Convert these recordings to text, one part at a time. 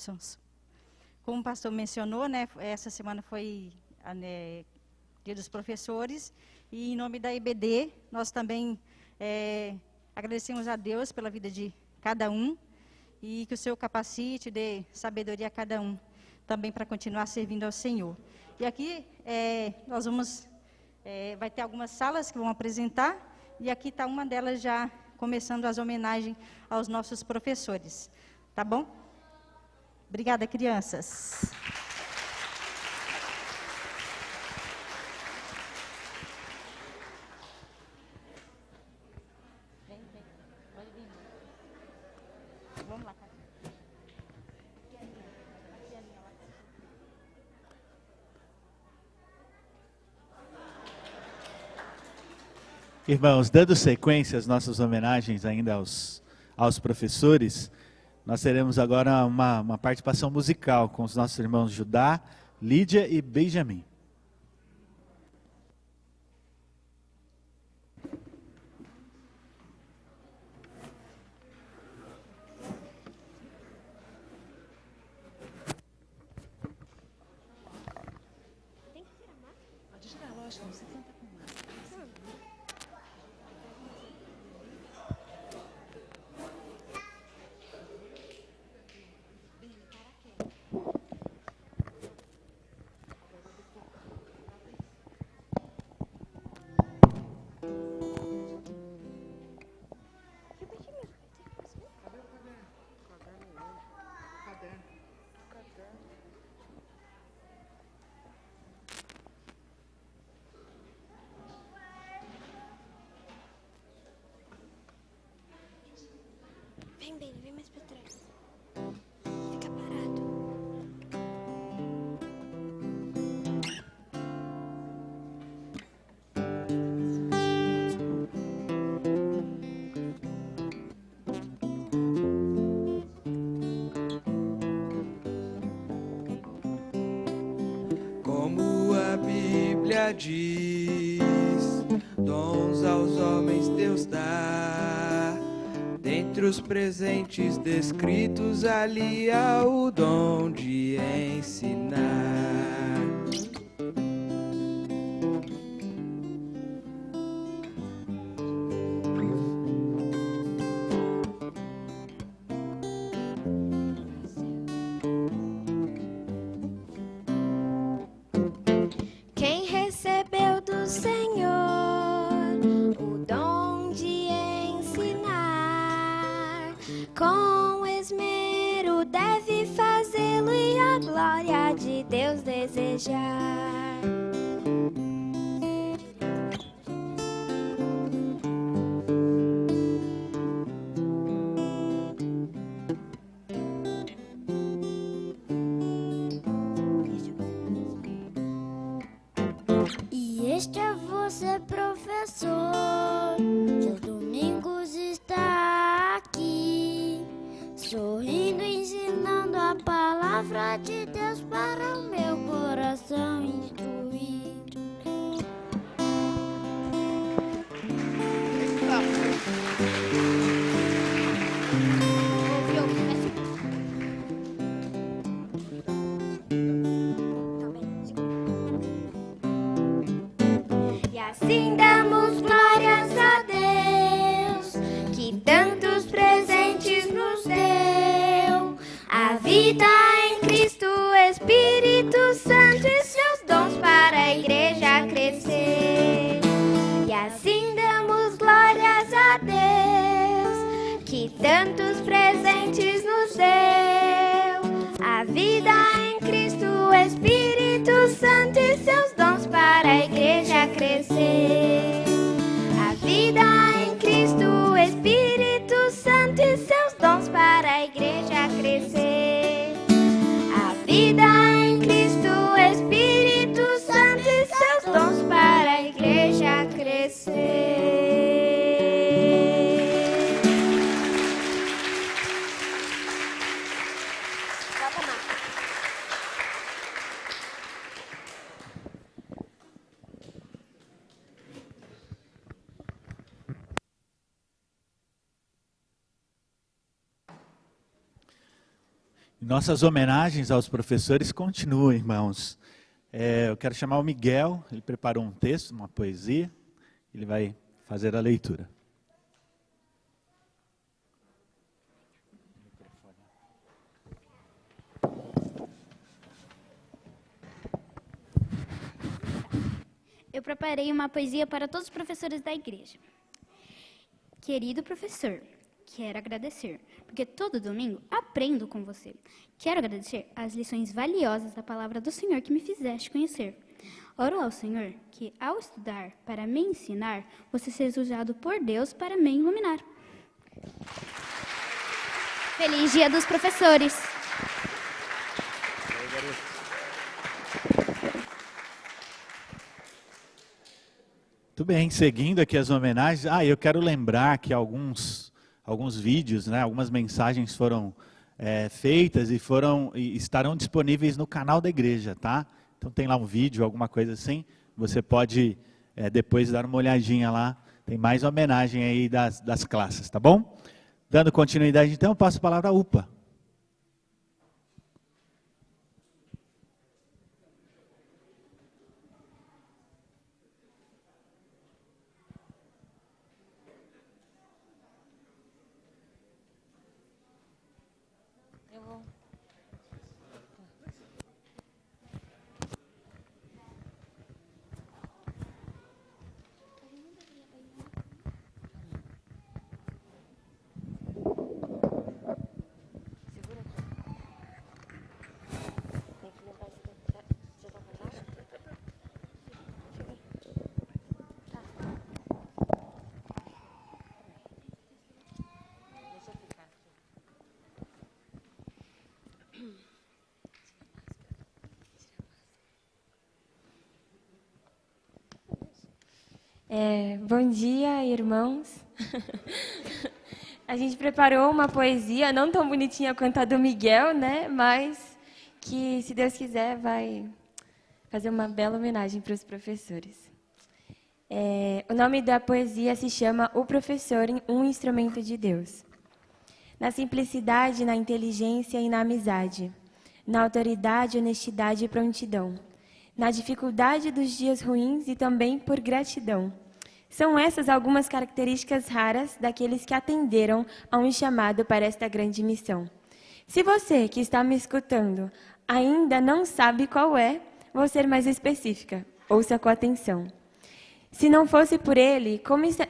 bênçãos. Como o pastor mencionou, né, essa semana foi Dia dos Professores, e em nome da IBD, nós também agradecemos a Deus pela vida de cada um, e que o Senhor capacite, dê sabedoria a cada um, também para continuar servindo ao Senhor. E aqui nós vamos, vai ter algumas salas que vão apresentar, e aqui está uma delas já começando as homenagens aos nossos professores. Tá bom? Obrigada, crianças. Vem, pode vir. Vamos lá, Cátia. Irmãos, dando sequência às nossas homenagens ainda aos professores, nós teremos agora uma participação musical com os nossos irmãos Judá, Lídia e Benjamin. Pode tirar, lógico, você canta com máscara. Vem bem, vem mais pra trás. Fica parado. Como a Bíblia diz, dons aos homens Deus dá. Dentre os presentes descritos ali há o dom de ensinar. Quem recebeu do Senhor o dom de ensinar, com esmero deve fazê-lo e a glória de Deus desejar. E este é você, professor, que aos domingos está aqui, sorrindo, ensinando a palavra de Deus para o meu coração instruir. E assim damos glórias a Deus, que tantos presentes nos deu. A vida em Cristo, Espírito Santo e seus dons para a igreja crescer. E assim damos glórias a Deus, que tantos presentes nos deu. A vida em Cristo, Espírito Santo e seus dons para a igreja crescer. A vida em Cristo, Espírito Santo e seus dons para a igreja crescer. A vida em Cristo, Espírito Santo e seus dons para a igreja crescer. Nossas homenagens aos professores continuam, irmãos. Eu quero chamar o Miguel, ele preparou um texto, uma poesia, ele vai fazer a leitura. Eu preparei uma poesia para todos os professores da igreja. Querido professor, quero agradecer, porque todo domingo aprendo com você. Quero agradecer as lições valiosas da palavra do Senhor que me fizeste conhecer. Oro ao Senhor que, ao estudar para me ensinar, você seja usado por Deus para me iluminar. Feliz Dia dos Professores! Muito bem, seguindo aqui as homenagens. Eu quero lembrar que alguns vídeos, né, algumas mensagens foram feitas e estarão disponíveis no canal da igreja, tá? Então tem lá um vídeo, alguma coisa assim, você pode depois dar uma olhadinha lá, tem mais homenagem aí das classes, tá bom? Dando continuidade então, eu passo a palavra à UPA. Bom dia, irmãos. A gente preparou uma poesia, não tão bonitinha quanto a do Miguel, né? Mas que, se Deus quiser, vai fazer uma bela homenagem para os professores. O nome da poesia se chama O Professor, um Instrumento de Deus. Na simplicidade, na inteligência e na amizade, na autoridade, honestidade e prontidão, na dificuldade dos dias ruins e também por gratidão. São essas algumas características raras daqueles que atenderam a um chamado para esta grande missão. Se você que está me escutando ainda não sabe qual é, vou ser mais específica. Ouça com atenção. Se não fosse por ele,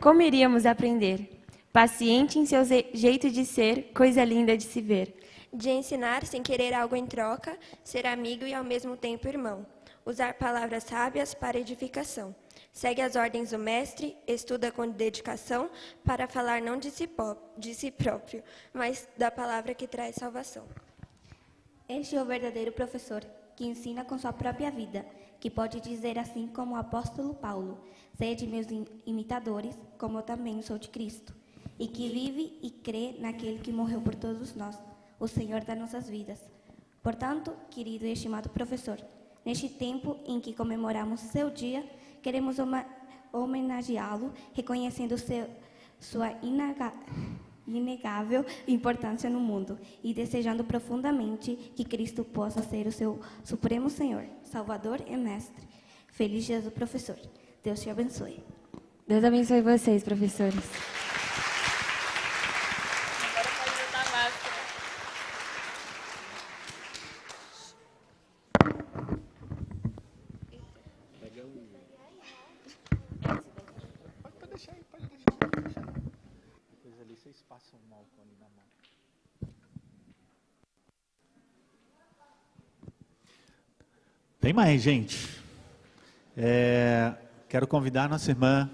como iríamos aprender? Paciente em seu jeito de ser, coisa linda de se ver. De ensinar sem querer algo em troca, ser amigo e ao mesmo tempo irmão. Usar palavras sábias para edificação. Segue as ordens do mestre, estuda com dedicação, para falar não de si próprio, mas da palavra que traz salvação. Este é o verdadeiro professor, que ensina com sua própria vida, que pode dizer assim como o apóstolo Paulo: sede meus imitadores, como eu também sou de Cristo, e que vive e crê naquele que morreu por todos nós, o Senhor das nossas vidas. Portanto, querido e estimado professor, neste tempo em que comemoramos seu dia, queremos homenageá-lo, reconhecendo sua inegável importância no mundo e desejando profundamente que Cristo possa ser o seu Supremo Senhor, Salvador e Mestre. Feliz Dia do Professor. Deus te abençoe. Deus abençoe vocês, professores. Passam um álcool ali na mão. Tem mais, gente. Quero convidar a nossa irmã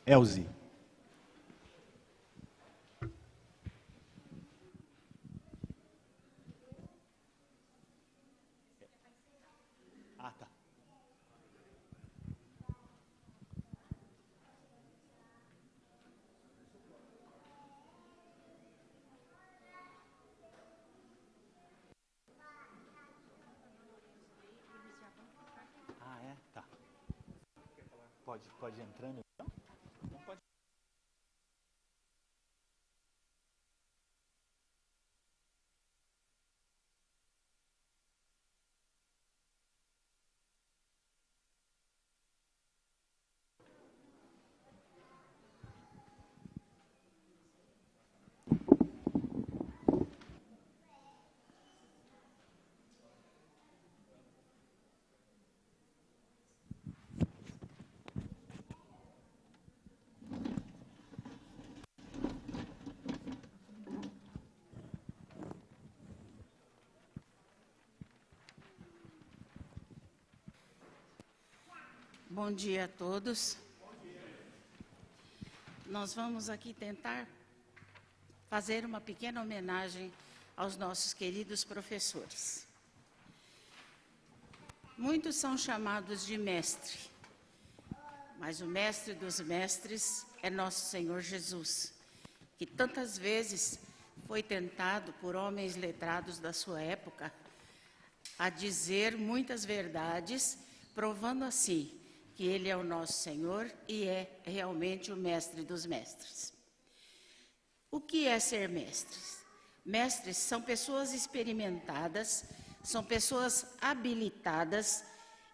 Elze. Tá. Tá. Pode entrando então? Não pode. Bom dia a todos. Nós vamos aqui tentar fazer uma pequena homenagem aos nossos queridos professores. Muitos são chamados de mestre, mas o mestre dos mestres é nosso Senhor Jesus, que tantas vezes foi tentado por homens letrados da sua época a dizer muitas verdades, provando assim que Ele é o nosso Senhor e é realmente o mestre dos mestres. O que é ser mestres? Mestres são pessoas experimentadas, são pessoas habilitadas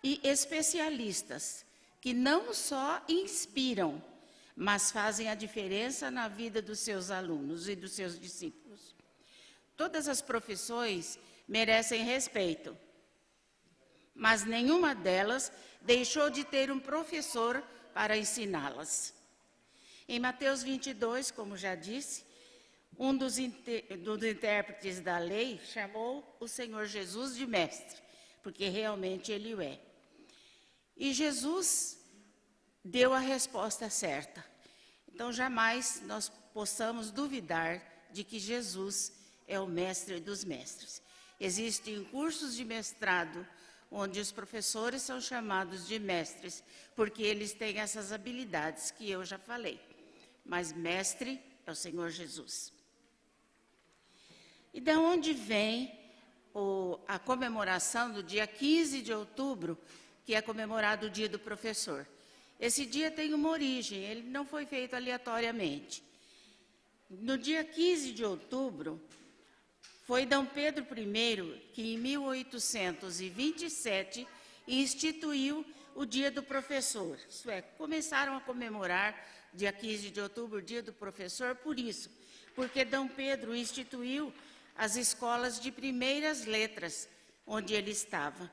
e especialistas, que não só inspiram, mas fazem a diferença na vida dos seus alunos e dos seus discípulos. Todas as profissões merecem respeito, mas nenhuma delas deixou de ter um professor para ensiná-las. Em Mateus 22, como já disse, um dos intérpretes da lei chamou o Senhor Jesus de mestre, porque realmente ele o é. E Jesus deu a resposta certa. Então, jamais nós possamos duvidar de que Jesus é o mestre dos mestres. Existem cursos de mestrado onde os professores são chamados de mestres, porque eles têm essas habilidades que eu já falei. Mas mestre é o Senhor Jesus. E de onde vem a comemoração do dia 15 de outubro, que é comemorado o Dia do Professor? Esse dia tem uma origem, ele não foi feito aleatoriamente. No dia 15 de outubro, foi Dom Pedro I que, em 1827, instituiu o Dia do Professor. Isso é, começaram a comemorar, dia 15 de outubro, o Dia do Professor, por isso, porque Dom Pedro instituiu as escolas de primeiras letras, onde ele estava.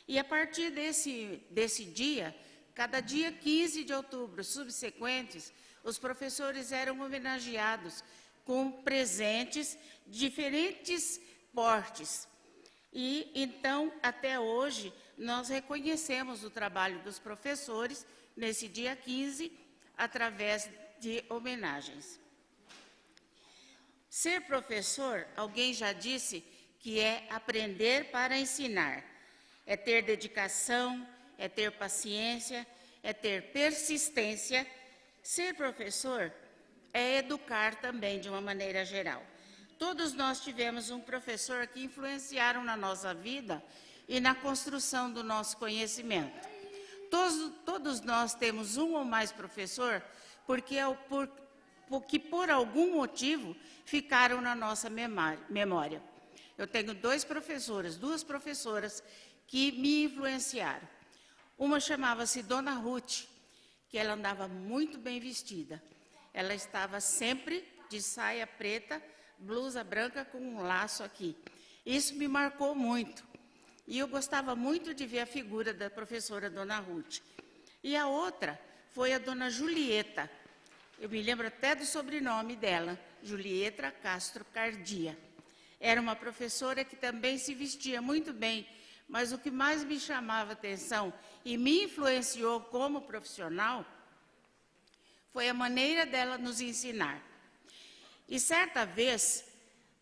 E a partir desse dia, cada dia 15 de outubro subsequentes, os professores eram homenageados com presentes de diferentes portes. E, então, até hoje, nós reconhecemos o trabalho dos professores nesse dia 15, através de homenagens. Ser professor, alguém já disse que é aprender para ensinar. É ter dedicação, é ter paciência, é ter persistência. Ser professor é educar também, de uma maneira geral. Todos nós tivemos um professor que influenciaram na nossa vida e na construção do nosso conhecimento. Todos nós temos um ou mais professor porque por algum motivo ficaram na nossa memória. Eu tenho duas professoras que me influenciaram. Uma chamava-se Dona Ruth, que ela andava muito bem vestida. Ela estava sempre de saia preta, blusa branca com um laço aqui. Isso me marcou muito. E eu gostava muito de ver a figura da professora Dona Ruth. E a outra foi a Dona Julieta. Eu me lembro até do sobrenome dela, Julieta Castro Cardia. Era uma professora que também se vestia muito bem, mas o que mais me chamava a atenção e me influenciou como profissional foi a maneira dela nos ensinar. E certa vez,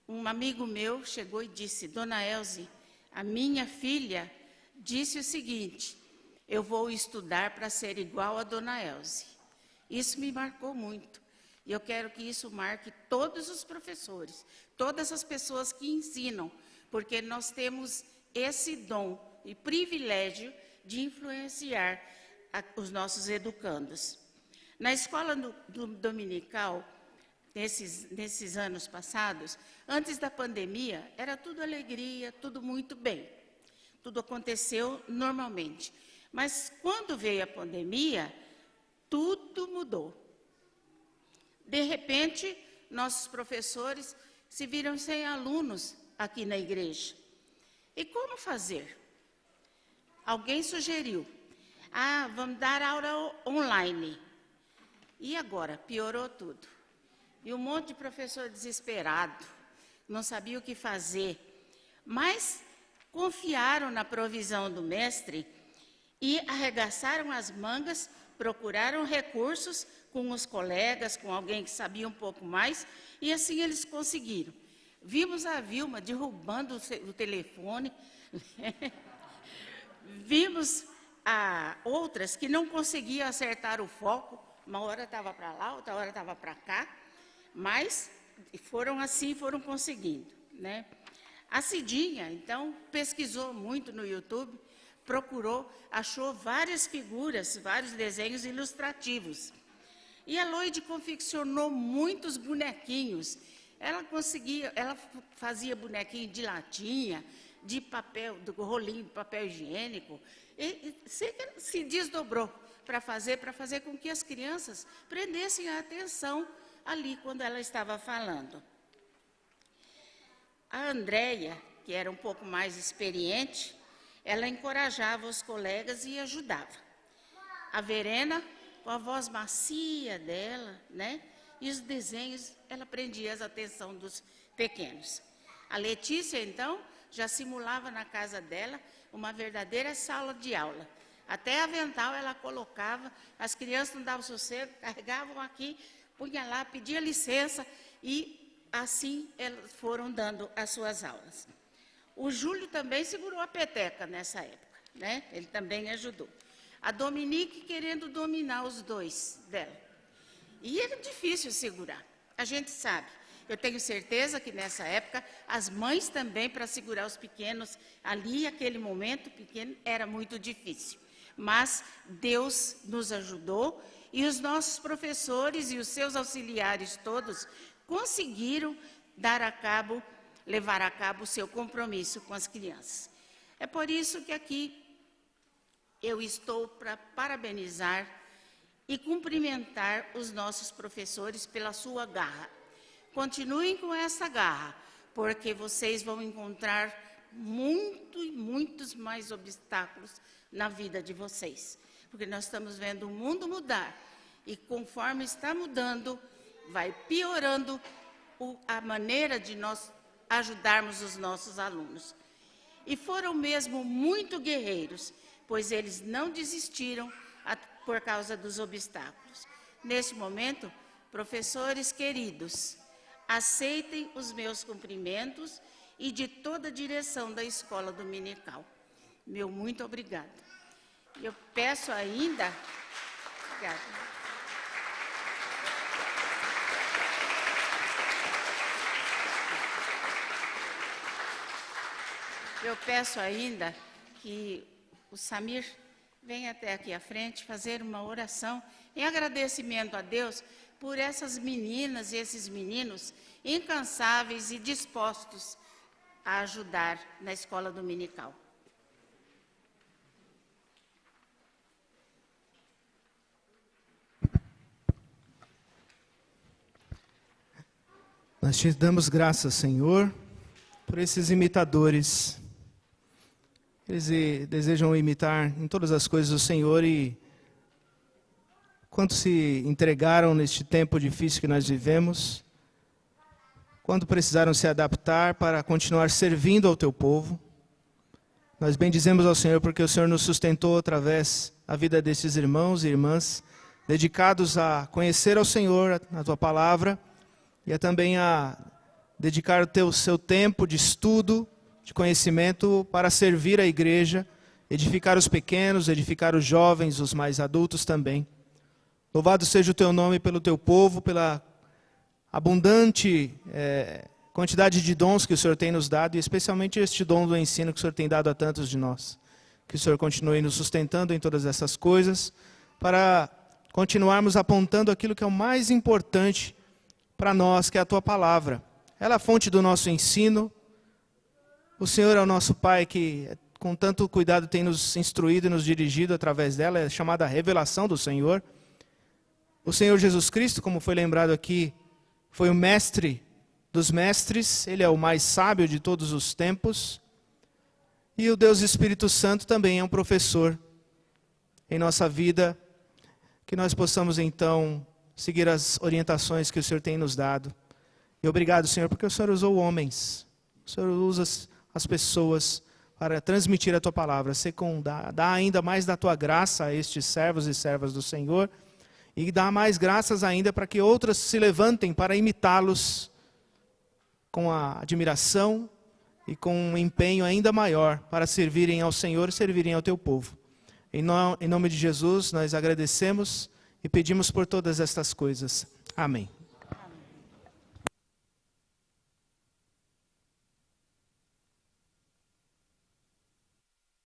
um amigo meu chegou e disse: Dona Elze, a minha filha disse o seguinte: eu vou estudar para ser igual a Dona Elze. Isso me marcou muito. E eu quero que isso marque todos os professores, todas as pessoas que ensinam, porque nós temos esse dom e privilégio de influenciar os nossos educandos. Na escola dominical, nesses anos passados, antes da pandemia, era tudo alegria, tudo muito bem. Tudo aconteceu normalmente. Mas quando veio a pandemia, tudo mudou. De repente, nossos professores se viram sem alunos aqui na igreja. E como fazer? Alguém sugeriu: vamos dar aula online. E agora? Piorou tudo. E um monte de professor desesperado, não sabia o que fazer. Mas confiaram na provisão do mestre e arregaçaram as mangas, procuraram recursos com os colegas, com alguém que sabia um pouco mais, e assim eles conseguiram. Vimos a Vilma derrubando o telefone, vimos outras que não conseguiam acertar o foco, uma hora estava para lá, outra hora estava para cá, mas foram assim, foram conseguindo, né? A Cidinha, então, pesquisou muito no YouTube, procurou, achou várias figuras, vários desenhos ilustrativos. E a Loide confeccionou muitos bonequinhos. Ela fazia bonequinho de latinha, de papel, do rolinho de papel higiênico, e se desdobrou para fazer com que as crianças prendessem a atenção ali quando ela estava falando. A Andréia, que era um pouco mais experiente, ela encorajava os colegas e ajudava. A Verena, com a voz macia dela, né, e os desenhos, ela prendia a atenção dos pequenos. A Letícia, então, já simulava na casa dela uma verdadeira sala de aula. Até avental ela colocava, as crianças não davam sossego, carregavam aqui, punha lá, pedia licença e assim elas foram dando as suas aulas. O Júlio também segurou a peteca nessa época, né? Ele também ajudou. A Dominique querendo dominar os dois dela. E era difícil segurar, a gente sabe. Eu tenho certeza que nessa época, as mães também, para segurar os pequenos, ali, aquele momento pequeno, era muito difícil. Mas Deus nos ajudou e os nossos professores e os seus auxiliares todos conseguiram levar a cabo o seu compromisso com as crianças. É por isso que aqui eu estou para parabenizar e cumprimentar os nossos professores pela sua garra. Continuem com essa garra, porque vocês vão encontrar muitos mais obstáculos na vida de vocês. Porque nós estamos vendo o mundo mudar, e conforme está mudando, vai piorando a maneira de nós ajudarmos os nossos alunos. E foram mesmo muito guerreiros, pois eles não desistiram por causa dos obstáculos. Neste momento, professores queridos, aceitem os meus cumprimentos e de toda a direção da Escola Dominical. Meu muito obrigada. Eu peço ainda... Obrigada. Eu peço ainda que o Samir venha até aqui à frente fazer uma oração em agradecimento a Deus por essas meninas e esses meninos incansáveis e dispostos a ajudar na escola dominical. Nós te damos graças, Senhor, por esses imitadores. Eles desejam imitar em todas as coisas o Senhor e quanto se entregaram neste tempo difícil que nós vivemos, quando precisaram se adaptar para continuar servindo ao teu povo. Nós bendizemos ao Senhor porque o Senhor nos sustentou através da vida desses irmãos e irmãs, dedicados a conhecer ao Senhor, a tua palavra, e também a dedicar o seu tempo de estudo, de conhecimento para servir a igreja, edificar os pequenos, edificar os jovens, os mais adultos também. Louvado seja o teu nome pelo teu povo, pela abundante quantidade de dons que o Senhor tem nos dado, e especialmente este dom do ensino que o Senhor tem dado a tantos de nós. Que o Senhor continue nos sustentando em todas essas coisas, para continuarmos apontando aquilo que é o mais importante para nós, que é a tua palavra. Ela é a fonte do nosso ensino. O Senhor é o nosso Pai que, com tanto cuidado, tem nos instruído e nos dirigido através dela, é chamada revelação do Senhor. O Senhor Jesus Cristo, como foi lembrado aqui, foi o mestre dos mestres, Ele é o mais sábio de todos os tempos. E o Deus Espírito Santo também é um professor em nossa vida, que nós possamos então seguir as orientações que o Senhor tem nos dado. E obrigado, Senhor, porque o Senhor usou homens, o Senhor usa as pessoas para transmitir a tua palavra. Dá ainda mais da tua graça a estes servos e servas do Senhor, e dá mais graças ainda para que outras se levantem para imitá-los com a admiração e com um empenho ainda maior para servirem ao Senhor e servirem ao teu povo. Em nome de Jesus, nós agradecemos e pedimos por todas estas coisas. Amém.